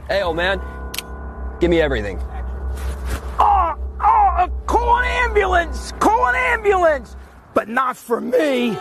Hey, old man, give me everything. Call an ambulance! Call an ambulance! But not for me!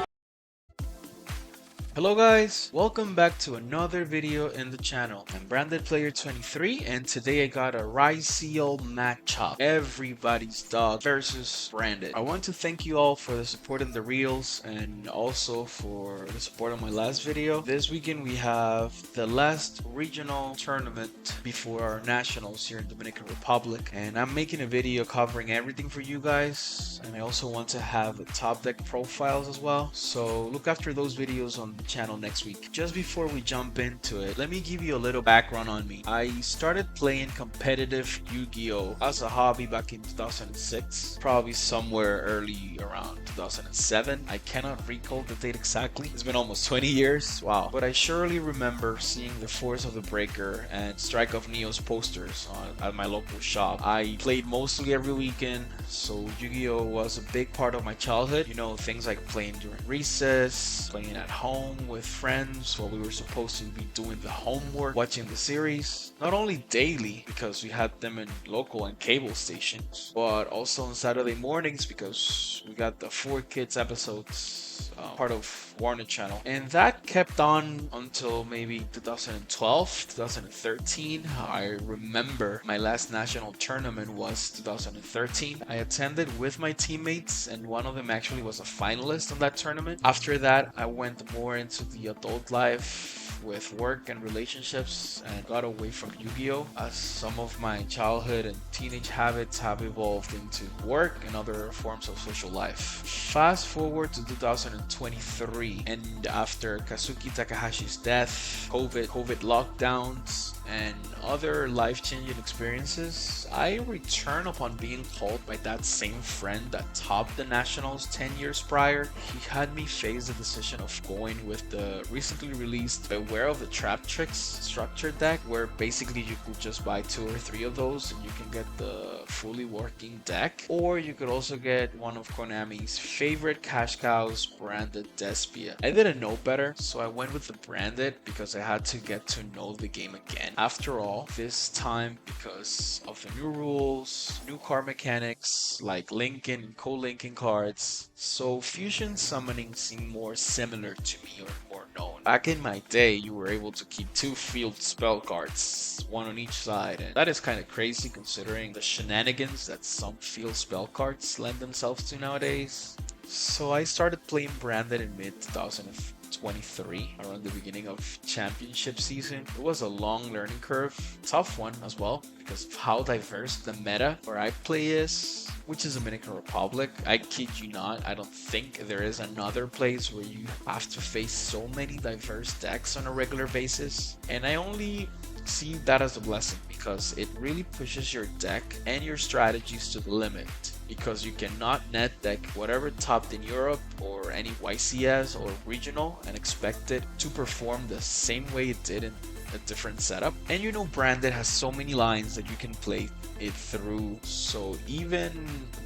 Hello guys, welcome back to another video in the channel. I'm Branded Player 23 and today I got a Ryzeal matchup. Everybody's dog versus Branded. I want to thank you all for the support in the reels and also for the support on my last video. This weekend we have the last regional tournament before our nationals here in Dominican Republic, and I'm making a video covering everything for you guys, and I also want to have the top deck profiles as well, so look after those videos on the channel next week. Just before we jump into it, let me give you a little background on me. I started playing competitive Yu-Gi-Oh as a hobby back in 2006, probably somewhere early around 2007. I cannot recall the date exactly. It's been almost 20 years. Wow. But I surely remember seeing the Force of the Breaker and Strike of Neo's posters at my local shop. I played mostly every weekend, so Yu-Gi-Oh was a big part of my childhood. You know, things like playing during recess, playing at home with friends while we were supposed to be doing the homework, watching the series, not only daily because we had them in local and cable stations, but also on Saturday mornings because we got the 4Kids episodes, part of Warner Channel. And that kept on until maybe 2012, 2013. I remember my last national tournament was 2013. I attended with my teammates and one of them actually was a finalist on that tournament. After that, I went more into the adult life with work and relationships and got away from Yu-Gi-Oh as some of my childhood and teenage habits have evolved into work and other forms of social life. Fast forward to 2023, and after Kazuki Takahashi's death, COVID lockdowns, and other life-changing experiences, I return upon being called by that same friend that topped the Nationals 10 years prior. He had me face the decision of going with the recently released Beware of the Trap Tricks structured deck, where basically you could just buy 2 or 3 of those and you can get the fully working deck, or you could also get one of Konami's favorite cash cows, Branded Despia. I didn't know better, so I went with the Branded because I had to get to know the game again. After all, this time because of the new rules, new card mechanics like linking and co-linking cards, so fusion summoning seemed more similar to me or more known. Back in my day, you were able to keep 2 field spell cards, one on each side, and that is kind of crazy considering the shenanigans that some field spell cards lend themselves to nowadays. So I started playing Branded in mid-2023, around the beginning of championship season. It was a long learning curve, tough one as well, because of how diverse the meta where I play is, which is Dominican Republic. I kid you not, I don't think there is another place where you have to face so many diverse decks on a regular basis, and I only see that as a blessing because it really pushes your deck and your strategies to the limit, because you cannot net deck whatever topped in Europe or any YCS or regional and expect it to perform the same way it did in a different setup. And you know, Branded has so many lines that you can play it through, so even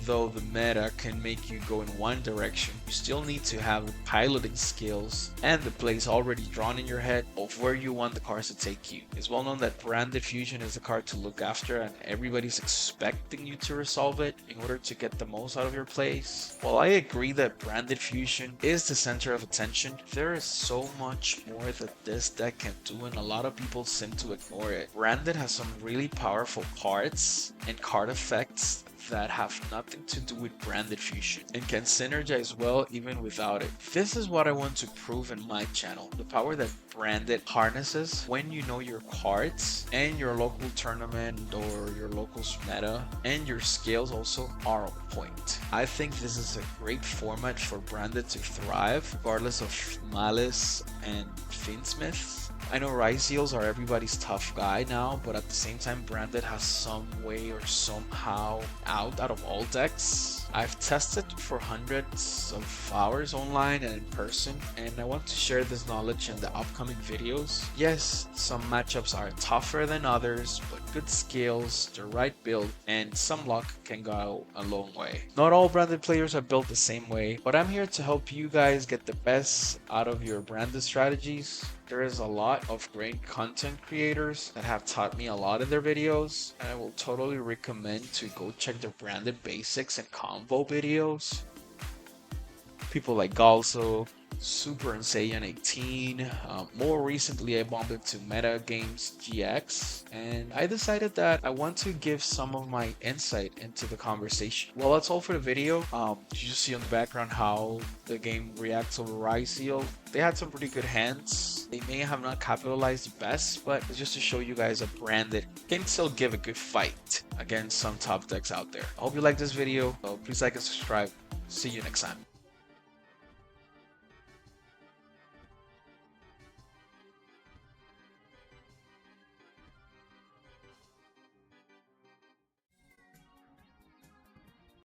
though the meta can make you go in one direction, you still need to have the piloting skills and the plays already drawn in your head of where you want the cards to take you. It's well known that Branded Fusion is a card to look after and everybody's expecting you to resolve it in order to get the most out of your plays. While I agree that Branded Fusion is the center of attention, there is so much more that this deck can do and a lot of people seem to ignore it. Branded has some really powerful cards and card effects that have nothing to do with Branded Fusion and can synergize well even without it. This is what I want to prove in my channel, the power that Branded harnesses when you know your cards and your local tournament or your local meta and your scales also are on point. I think this is a great format for Branded to thrive regardless of Malice and Finsmiths. I know Ryzeals are everybody's tough guy now, but at the same time Branded has some way or somehow out of all decks. I've tested for hundreds of hours online and in person, and I want to share this knowledge in the upcoming videos. Yes, some matchups are tougher than others, but good skills, the right build, and some luck can go a long way. Not all branded players are built the same way, but I'm here to help you guys get the best out of your branded strategies. There is a lot of great content creators that have taught me a lot in their videos, and I will totally recommend to go check their branded basics and combo videos. People like Galso, Super Insane 18. More recently, I bumped into Meta Games GX, and I decided that I want to give some of my insight into the conversation. Well, that's all for the video. You just see on the background how the game reacts over Ryzeal. They had some pretty good hands. They may have not capitalized the best, but it's just to show you guys a branded can still give a good fight against some top decks out there. I hope you like this video. Please like and subscribe. See you next time.